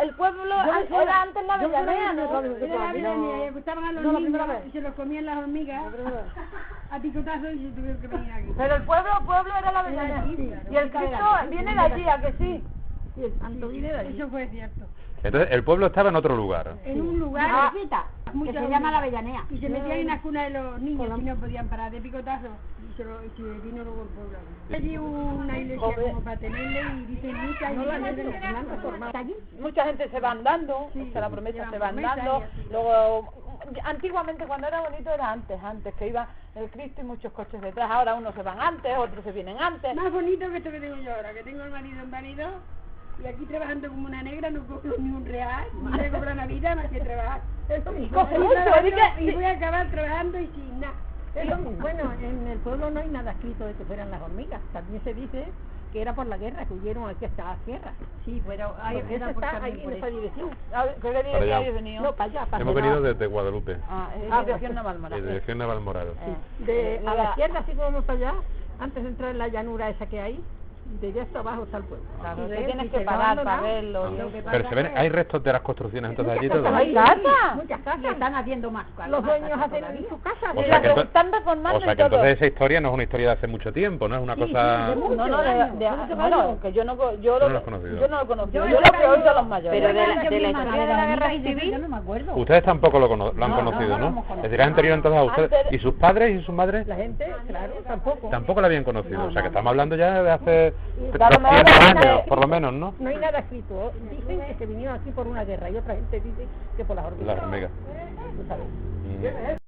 El pueblo era antes la Avellaneda, ¿no? Era la Avellaneda, gustaban a los niños y se los comían las hormigas a picotazos y se tuvieron que venir aquí. Pero el pueblo era la Avellaneda. Y el Cristo viene de allí, ¿a que sí? Sí, el santo viene de allí. Eso fue cierto. Entonces, el pueblo estaba en otro lugar. En un lugar que se llama la Avellaneda. Y se metían en la cuna de los niños y no podían parar de picotazo. Y se vino luego el pueblo. Allí una iglesia como para tenerle y dicen Mucha gente se va andando, la promesa se va andando. Luego, antiguamente cuando era bonito era antes que iba el Cristo y muchos coches detrás. Ahora unos se van antes, otros se vienen antes. Más bonito que esto que tengo yo ahora, que tengo el marido inválido. Y aquí trabajando como una negra no cobro ni un real, ni me cobro una vida más que trabajar. Eso mismo. Y voy a acabar trabajando y sin nada. Bueno, en el pueblo no hay nada escrito de que fueran las hormigas. También se dice que era por la guerra, que huyeron aquí hasta la sierra. Sí, pero ahí está ahí en esa dirección. ¿Qué dirección habéis venido? No, para allá. Hemos venido desde Guadalupe. Dirección Navalmoral. Dirección Navalmoral. A la izquierda, así como vamos para allá, antes de entrar en la llanura esa que hay, de allá hasta abajo está el pueblo. Claro, tienes que parar para verlo. Pero se ven, hay restos de las construcciones entonces allí todo. ¿Hay casas? Muchas casas. Están haciendo más casas. Los dueños hacen sus casas. O sea que están reformando o sea que entonces esa historia no es una historia de hace mucho tiempo, ¿no? Es una cosa... No, que yo no lo he conocido. Yo lo que oigo a los mayores. Pero de la historia de la guerra civil, no me acuerdo. Ustedes tampoco lo han conocido, ¿no? Es decir, anterior entonces a ustedes. ¿Y sus padres y sus madres? la gente, claro, tampoco. Tampoco la habían conocido. O sea que estamos hablando ya de hace 300 años, por lo menos, ¿no? No hay nada escrito. Dicen que se vinieron aquí por una guerra y otra gente dice que por las hormigas. Las hormigas. ¿Tú sabes?